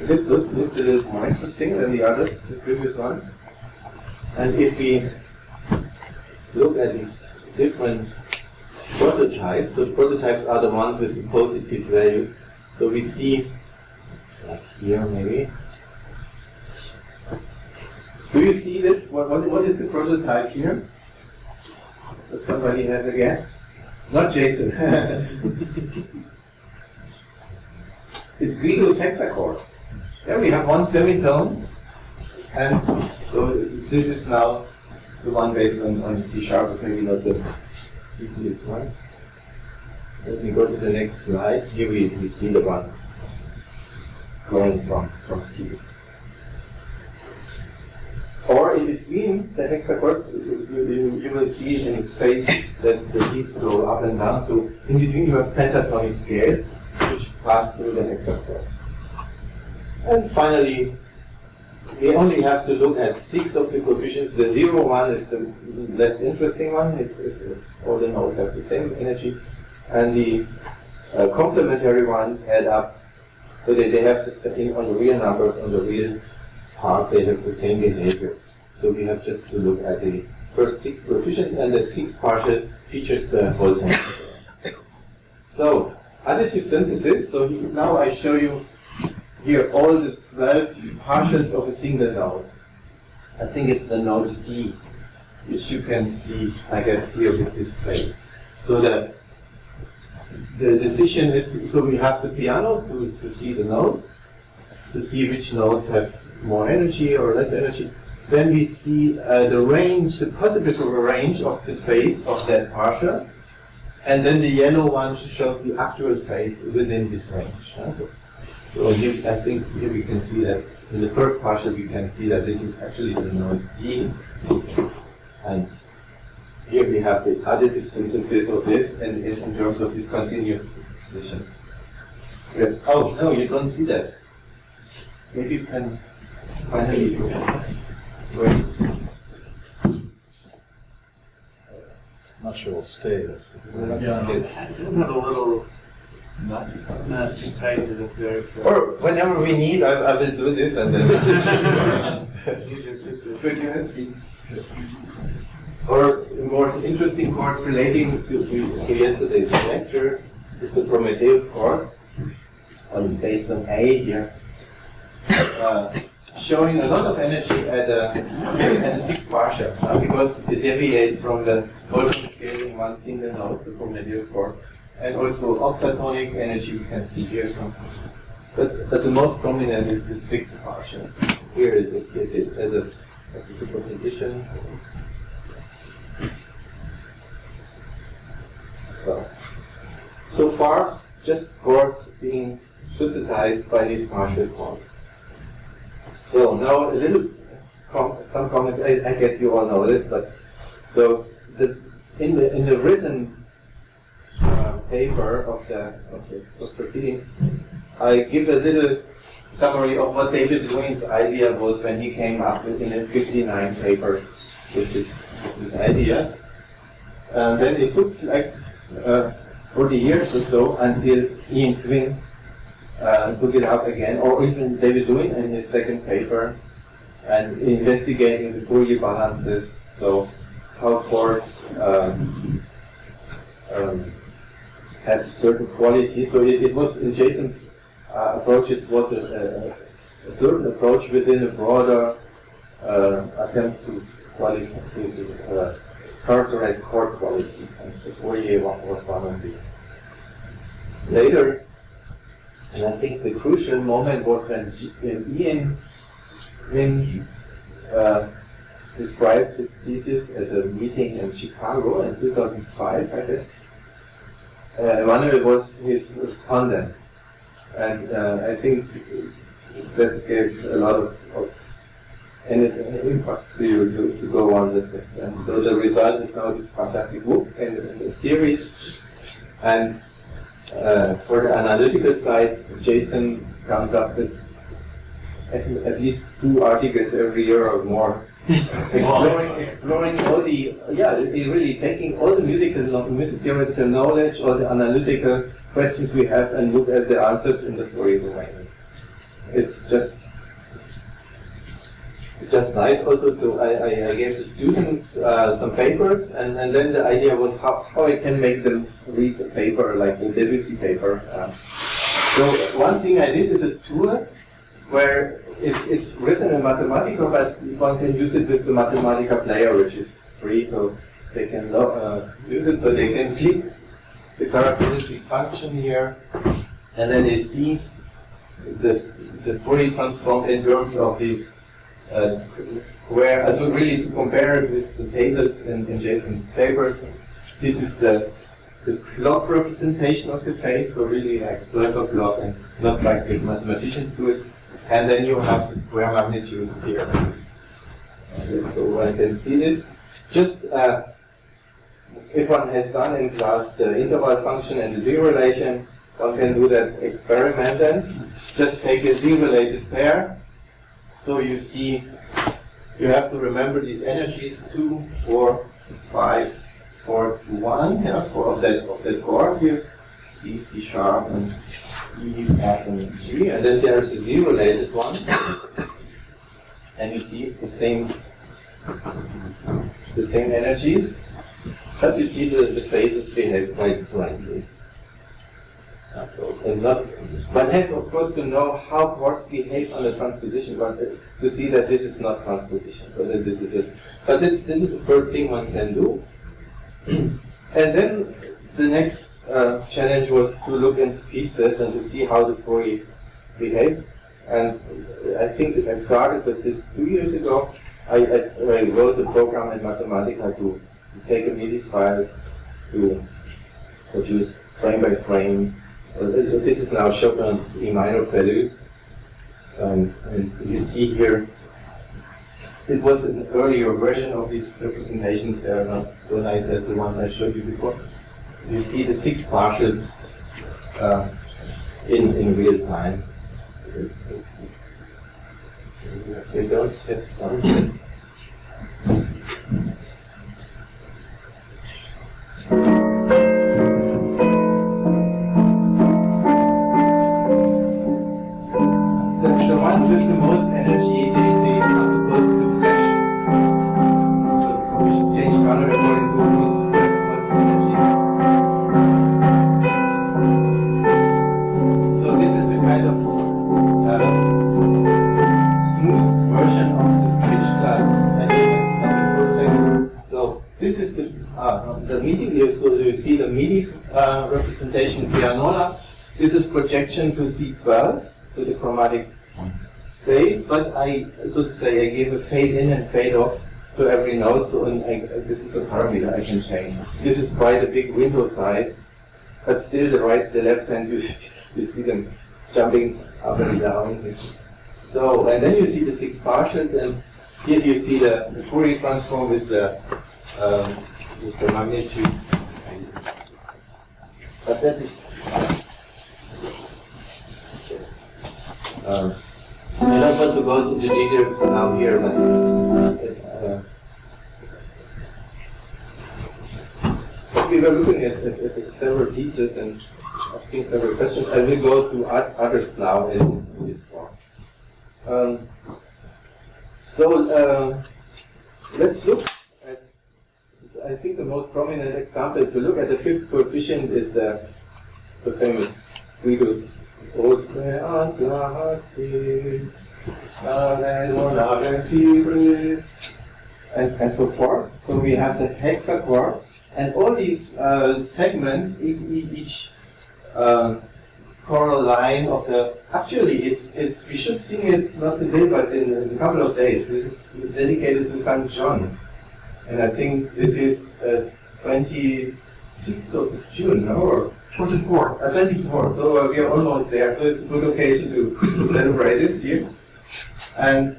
It looks a little more interesting than the others, the previous ones. And if we look at these different prototypes, so prototypes are the ones with the positive values. So we see, like here maybe. Do you see this? What is the prototype here? Does somebody have a guess? Not Jason. It's Guido's hexachord. There we have one semitone, and so this is now the one based on C sharp, is maybe not the easiest one. Let me go to the next slide. Here we see the one going from C. Or in between the hexachords, you will see in the phase that the keys go up and down. So in between you have pentatonic scales which pass through the hexachords. And finally, we only have to look at 6 of the coefficients. The 0 one is the less interesting one. All the nodes have the same energy. And the complementary ones add up so that they have the same, on the real numbers, on the real part, they have the same behavior. So we have just to look at the first 6 coefficients, and the 6 partial features the whole thing. So, additive synthesis. So now I show you here all the 12 partials of a single node. I think it's the node D, which you can see, I guess, here with this phase. So the decision is, so we have the piano to see the notes, to see which notes have more energy or less energy. Then we see the range, the possible range of the phase of that partial, and then the yellow one shows the actual phase within this range. So here, I think here we can see that in the first partial we can see that this is actually the node D, and here we have the additive synthesis of this, and it's in terms of this continuous position. Oh no, you don't see that. Maybe you can finally raise. Not sure it'll stay. That's Yeah, it does have a little not tightened up there. Or whenever we need, I will do this and then. Could you have seen? Or a more interesting chord relating to yesterday's lecture is the Prometheus chord, based on A here, showing a lot of energy at a 6 partial, because it deviates from the Boltzmann scale in one single note, the Prometheus chord, and also octatonic energy we can see here. But the most prominent is the 6 partial. Here it is as a superposition. So far, just chords being synthesized by these partial chords. So now a little some comments. I guess you all know this, but so in the written paper of the proceedings, I give a little summary of what David Duane's idea was when he came up with in a 59 paper with his ideas. And then it took like 40 years or so until Ian Quinn took it up again, or even David Duane in his second paper, and investigating the Fourier balances, so how chords have certain qualities. So it was, in Jason's approach, it was a certain approach within a broader attempt to characterize chord qualities, and the Fourier was one of these. Later, and I think the crucial moment was when Ian Quinn described his thesis at a meeting in Chicago in 2005, I guess. Emmanuel was his respondent, and I think that gave a lot of impact to you to go on with this. And so the result is now this fantastic book and the series. And for the analytical side, Jason comes up with at least 2 articles every year or more, exploring all the, really taking all the music theoretical knowledge, all the analytical questions we have, and look at the answers in the Fourier domain. it's just nice also to, I gave the students some papers, and then the idea was how I can make them read the paper like the Debussy paper. So one thing I did is a tour where it's written in Mathematica, but one can use it with the Mathematica player, which is free, so they can use it. So they can click the characteristic function here, and then they see the Fourier transform in terms of these square. So really to compare it with the tables in Jason's papers, this is the clock representation of the phase, so really like 12 o'clock and not like big mathematicians do it. And then you have the square magnitudes here. Okay, so one can see this. Just if one has done in class the interval function and the Z relation, one can do that experiment then. Just take a Z related pair. So you see, you have to remember these energies 2, 4, 5, 4 to 1, yeah, of that chord here, C, C sharp, and E, F, and G, and then there's a Z-related one, and you see the same energies, but you see the phases behave quite differently. So, and not, one has of course to know how chords behave under transposition, but to see that this is not transposition, but that this is it. But this is the first thing one can do. And then the next challenge was to look into pieces and to see how the Fourier behaves. And I think I started with this 2 years ago. I wrote a program in Mathematica to take a MIDI file to produce frame by frame. This is now Chopin's E minor prelude. And you see here, it was an earlier version of these representations. They are not so nice as the ones I showed you before. You see the 6 partials in real time. We don't have sound. The ones with the most energy, they are supposed to flash. So we should change color according to who's has most energy. So this is a kind of smooth version of the pitch class. I think it's coming for a second. So this is the MIDI. So you see the MIDI representation pianola. This is projection to C12, to the chromatic space, but so to say, I gave a fade in and fade off to every note, so this is a parameter I can change. This is quite a big window size, but still the left hand, you see them jumping up and down. So, and then you see the 6 partials, and here you see the Fourier transform with the magnitude. But that is I don't want to go into details now here, but we were looking at several pieces and asking several questions. I will go to others now in this talk. Let's look at, I think the most prominent example to look at the 5th coefficient is the famous Guido's Ode and so forth. So we have the hexachord, and all these segments, each choral line of the. Actually, it's we should sing it not today, but in a couple of days. This is dedicated to St. John, and I think it is 26th of June, no? Or 24. 24. So we are almost there. So it's a good occasion to celebrate this year. And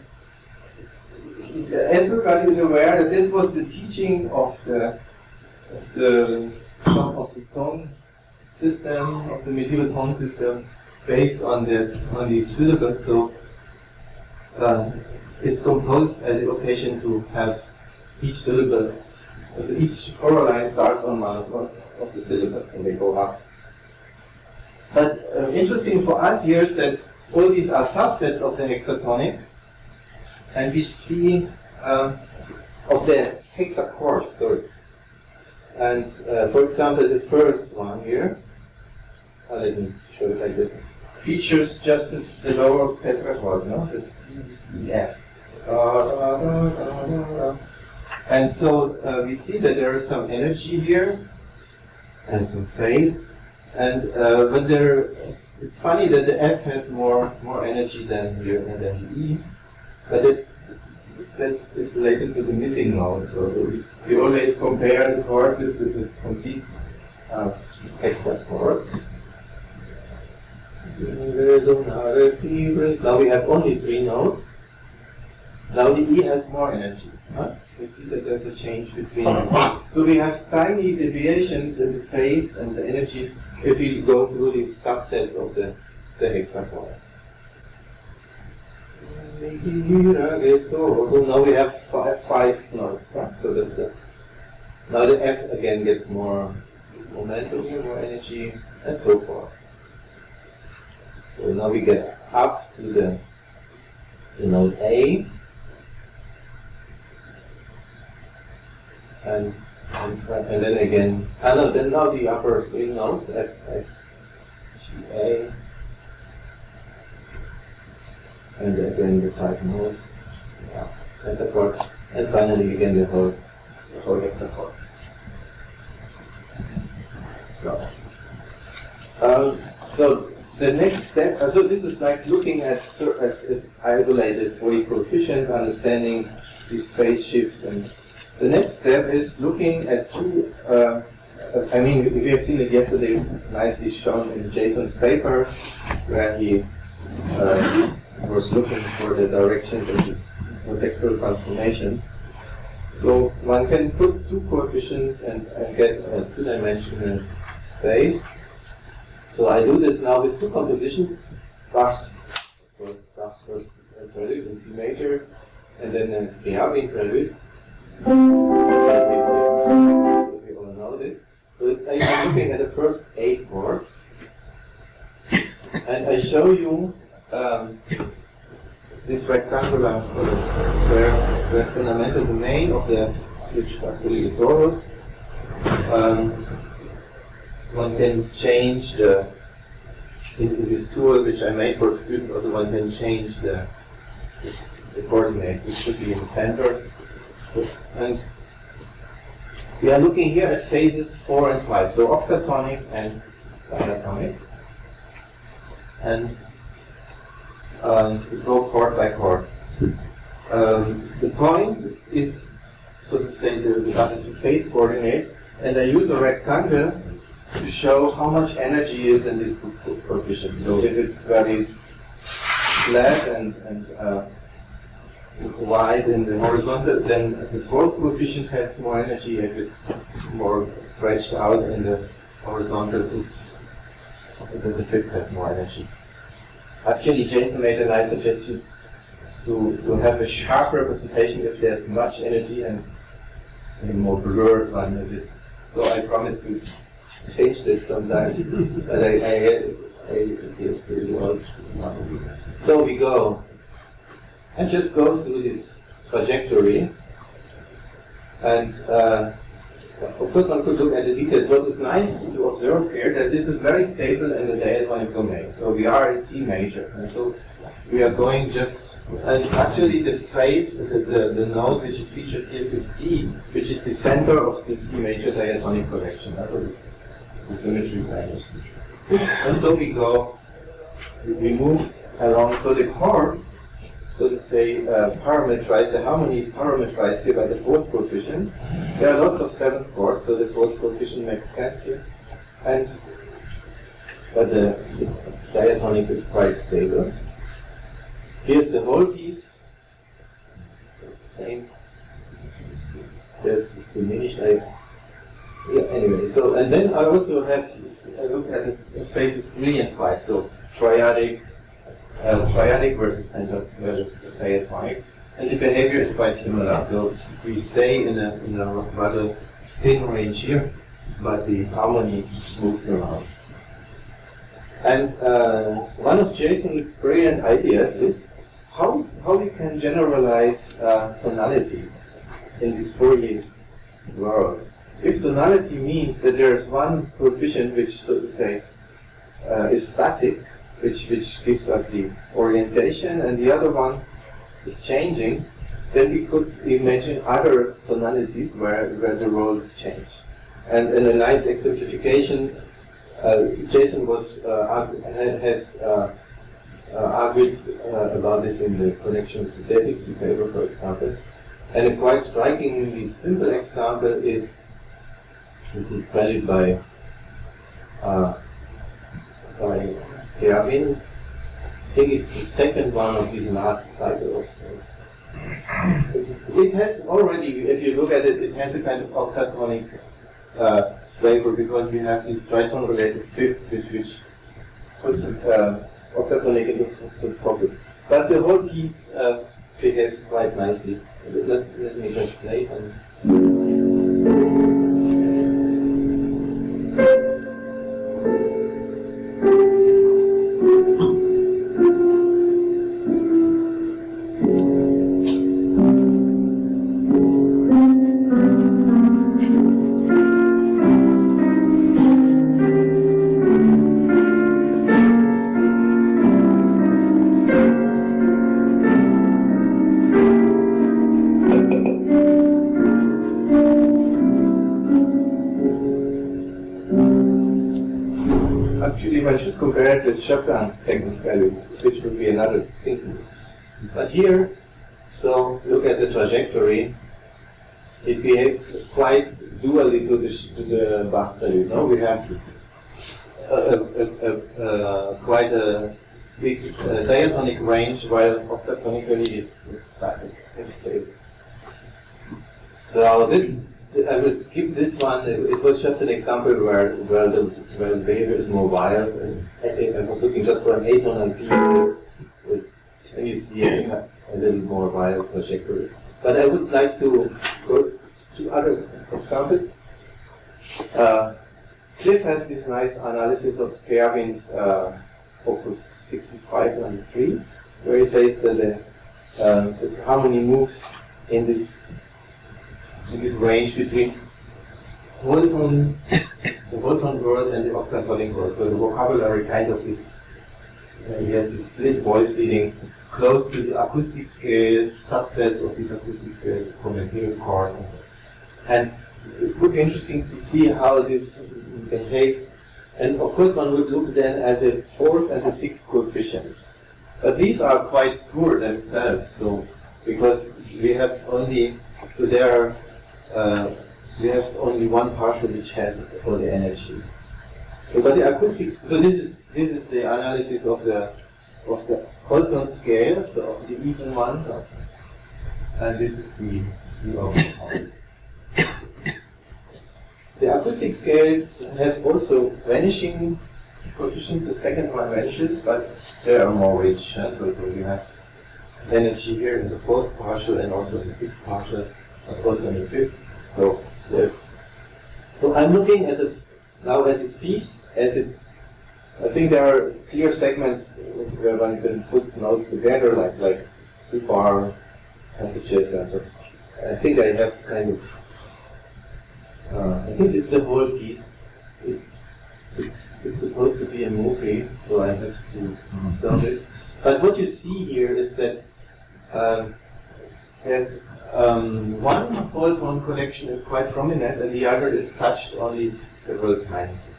everybody is aware that this was the teaching of the tone system, of the medieval tone system, based on these syllables. So it's composed at the occasion to have each syllable. So each choral line starts on one of the syllables, and they go up. But interesting for us here is that all these are subsets of the hexatonic, and we see of the hexachord, sorry. And for example, the first one here, let me show it like this, features just the lower tetrachord, no? The C, E, F. And so we see that there is some energy here and some phase, and but it's funny that the F has more energy than here and than the E, but that is related to the missing note. So we always compare the chord with this complete hexachord. Now we have only 3 notes. Now the E has more energy. Huh? You see that there's a change between them. So we have tiny deviations in the phase and the energy if we go through these subsets of the hexachord. Now we have five notes. Huh? So now the F again gets more momentum here, more energy, and so forth. So now we get up to the note A, and then again, then now the upper 3 notes, F, G, A, and again the 5 notes, pentachord, and finally again the whole hexachord. So the next step, so this is like looking at isolated Fourier coefficients, understanding these phase shifts, and the next step is looking at two, I mean, we have seen it yesterday, nicely shown in Jason's paper, where he was looking for the directions of the contextual transformation. So one can put 2 coefficients and get a 2-dimensional space. So I do this now with 2 compositions. Bach's first prelude in C major, and then there's Scriabin prelude. We all know this. So I'm looking at the first 8 chords, and I show you this rectangular square fundamental domain of which is actually the torus. One can change in this tool which I made for a student, also one can change the coordinates, which should be in the center. And we are looking here at phases 4 and 5, so octatonic and diatonic. And we go chord by chord. The point is, so to say, the phase coordinates, and I use a rectangle to show how much energy is in these 2 coefficients. So if it's very flat and wide in the horizontal, then the 4th coefficient has more energy. If it's more stretched out in the horizontal, the 5th has more energy. Actually, Jason made a nice suggestion to have a sharp representation if there's much energy and a more blurred one if it's. So I promise to change this sometime, but I guess the world. So we go and just go through this trajectory, and of course one could look at the details. What is nice to observe here that this is very stable in the diatonic domain. So we are in C major, and so we are going just. And actually, the phase, the note which is featured here is D, which is the center of the C major diatonic collection. That's what the symmetry sign. And so we move along. So the chords, so to say, parameterized, the harmony is parameterized here by the 4th coefficient. There are lots of 7th chords, so the 4th coefficient makes sense here. But the diatonic is quite stable. Here's the whole piece. Same. There's this diminished. Anyway, so and then I also have I look at the phases 3 and 5. So triadic versus versus diatonic, and the behavior is quite similar. So we stay in a rather thin range here, but the harmony moves around. And one of Jason's brilliant ideas is how we can generalize tonality in this Fourier world. If tonality means that there's one coefficient which, so to say, is static, which gives us the orientation, and the other one is changing, then we could imagine other tonalities where the roles change. And in a nice exemplification, Jason has argued about this in the connection with the Davis paper, for example. And a quite strikingly simple example is, this is valued by Gerwin. I think it's the second one of this last cycle of. It has already, if you look at it, it has a kind of octatonic flavor because we have this tritone related fifth, which puts octatonic into the focus. But the whole piece behaves quite nicely. Let me just play some. Actually, one should compare it with Chopin's second value, which would be another thing. But here, so look at the trajectory. It behaves quite dually to the Bach value. No, we have quite a big diatonic range, while octatonically it's static. It's safe. So I will skip this one. It was just an example where the behavior is more wild. And I was looking just for an atonal piece and you see a little more wild trajectory. But I would like to go to other examples. Cliff has this nice analysis of Skervin's Opus 6593, where he says that the harmony moves in this range between the whole tone world and the octatonic world. So the vocabulary kind of is, he has this split voice leadings close to the acoustic scales, subsets of these acoustic scales, continuous chord, and so on. And it would be interesting to see how this behaves. And of course one would look then at the fourth and the sixth coefficients. But these are quite poor themselves, so because we have only, so there are, we have only one partial which has all the energy. So but the acoustics, so this is the analysis of the whole tone scale, the even one, and this is the odd one. The acoustic scales have also vanishing coefficients. The second one vanishes, but they are more rich. So you have energy here in the fourth partial and also in the sixth partial, but also in the fifth. So yes. So I'm looking at now at this piece as it. I think there are clear segments where one can put notes together, like 2-bar passages and so. I think I have kind of. I think this is the whole piece. It's supposed to be a movie, so I have to stop it. But what you see here is that one whole tone collection is quite prominent, and the other is touched only several times.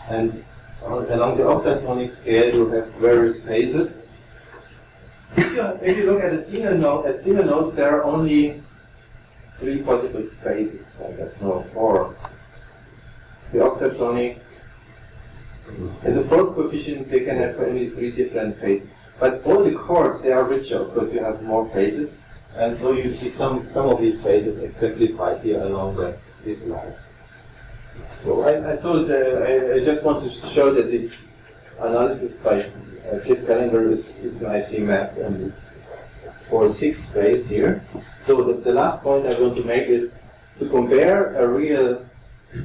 And along the octatonic scale, you have various phases. If you look at a single notes, there are only 3 possible phases, I guess, no, 4. The octatonic, and the fourth coefficient, they can have only 3 different phases. But all the chords, they are richer, of course, you have more phases, and so you see some of these phases exemplified here along this line. So I thought, I just want to show that this analysis by Cliff Callender is nicely mapped on this 4/6 space here. So the last point I want to make is to compare a real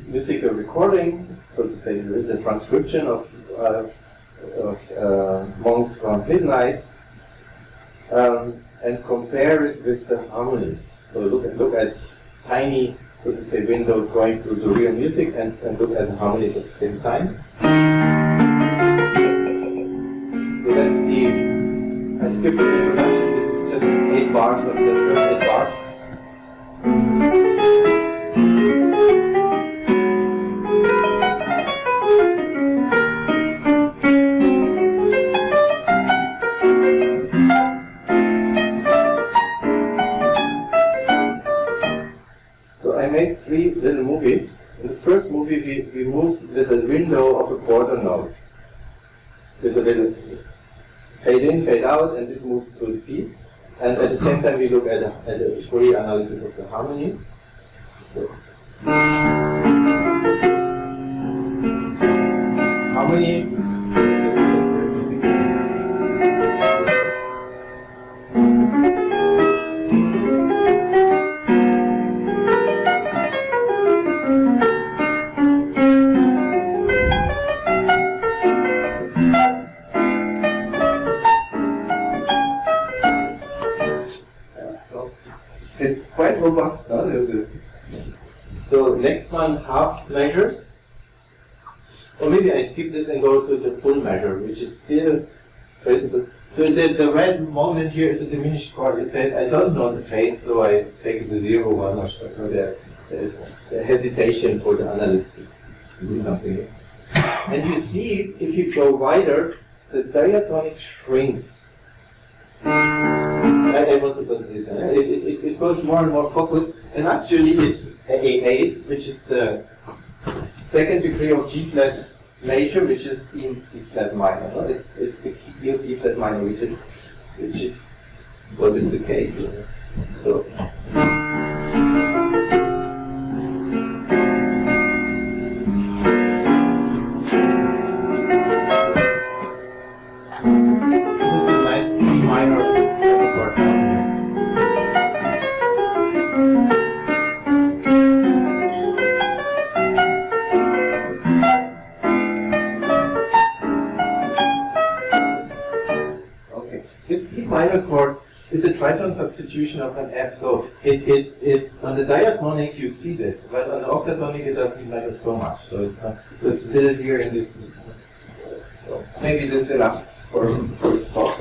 musical recording, so to say, it's a transcription of Monks from Midnight, and compare it with the harmonies. So look at tiny, so to say, windows going through the real music, and look at the harmonies at the same time. So that's I skipped the introduction. This is just 8 bars of the first 8 bars. So I made 3 little movies. In the first movie, we moved with a window of a quarter note. There's a little fade in, fade out, and this moves through the piece. And at the same time, we look at a free analysis of the harmonies. So, harmony. It's quite robust. No? So next one, half measures. Or maybe I skip this and go to the full measure, which is still traceable. So the red moment here is a diminished chord. It says, I don't know the phase, so I take the 0, 1 or so. So there is a hesitation for the analyst to do something. And you see, if you go wider, the diatonic shrinks. I want to put this in. It goes more and more focused, and actually it's A8, which is the second degree of G flat major, which is in E flat minor. No? It's the key of E flat minor, which is what is the case here. So. This is the nice E minor second chord harmony. This E minor chord is a tritone substitution of an F, so it's on the diatonic you see this, but on the octatonic it doesn't matter so much. So it's still here in this. So maybe this is enough for this talk.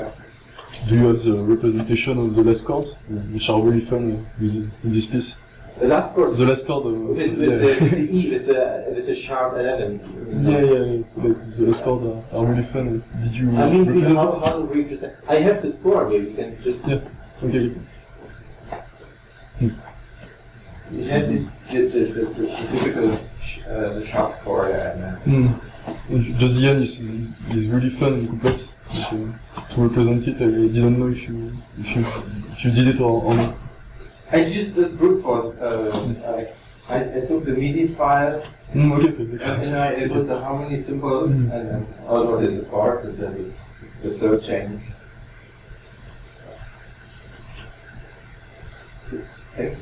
Do you have the representation of the last chords, which are really fun in this piece? The last chord. The last chord. With the E, with a sharp 11. Yeah. The last chords are really fun. Did you I mean, represent how it? do we present? I have the score. Maybe you can just. Yeah. Okay. It has this the typical sharp 4. Just the end is really fun and complex. To represent it, I didn't know if you did it or not. I just did brute force. I took the MIDI file Okay. and I put the harmony symbols and then outputted the chord and then the third chain. Okay.